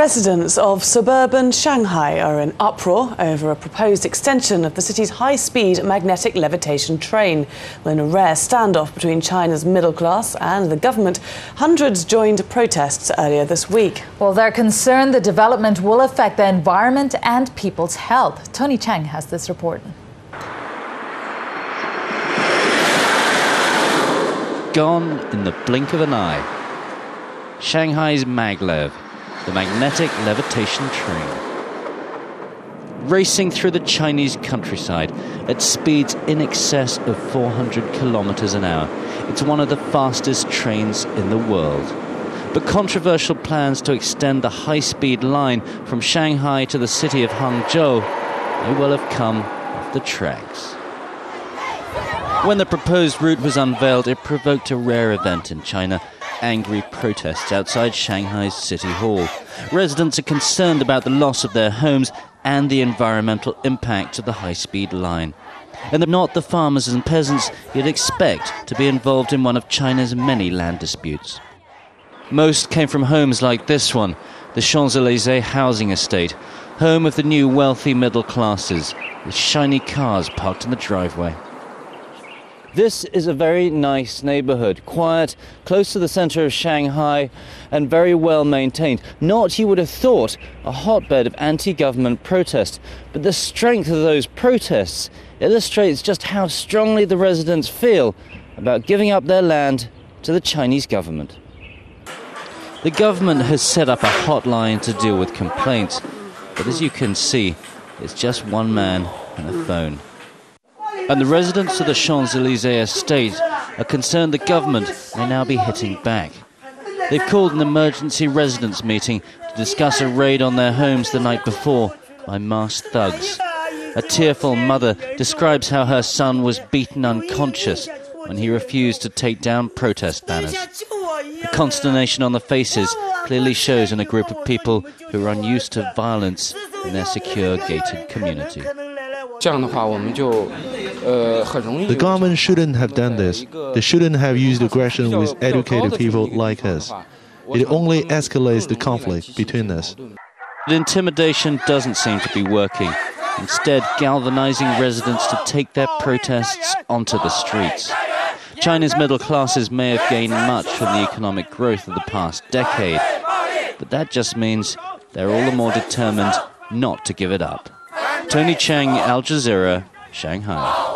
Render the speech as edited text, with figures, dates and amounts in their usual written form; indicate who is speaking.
Speaker 1: Residents of suburban Shanghai are in uproar over a proposed extension of the city's high-speed magnetic levitation train. In a rare standoff between China's middle class and the government, hundreds joined protests earlier this week.
Speaker 2: Well, they're concerned the development will affect the environment and people's health. Tony Cheng has this report.
Speaker 3: Gone in the blink of an eye. Shanghai's Mag-lev, the magnetic levitation train. Racing through the Chinese countryside at speeds in excess of 400 kilometers an hour, it's one of the fastest trains in the world. But controversial plans to extend the high-speed line from Shanghai to the city of Hangzhou may well have come off the tracks. When the proposed route was unveiled, it provoked a rare event in China: angry protests outside Shanghai's City Hall. Residents are concerned about the loss of their homes and the environmental impact of the high-speed line. And they're not the farmers and peasants you'd expect to be involved in one of China's many land disputes. Most came from homes like this one, the Champs-Élysées housing estate, home of the new wealthy middle classes, with shiny cars parked in the driveway. This is a very nice neighborhood, quiet, close to the center of Shanghai, and very well maintained. Not, you would have thought, a hotbed of anti-government protest, but the strength of those protests illustrates just how strongly the residents feel about giving up their land to the Chinese government. The government has set up a hotline to deal with complaints, but as you can see, it's just one man and a phone. And the residents of the Champs-Élysées estate are concerned the government may now be hitting back. They've called an emergency residents meeting to discuss a raid on their homes the night before by masked thugs. A tearful mother describes how her son was beaten unconscious when he refused to take down protest banners. The consternation on the faces clearly shows in a group of people who are unused to violence in their secure gated community.
Speaker 4: The government shouldn't have done this. They shouldn't have used aggression with educated people like us. It only escalates the conflict between us.
Speaker 3: But intimidation doesn't seem to be working, instead galvanizing residents to take their protests onto the streets. China's middle classes may have gained much from the economic growth of the past decade, but that just means they're all the more determined not to give it up. Tony Cheng, Al Jazeera, Shanghai.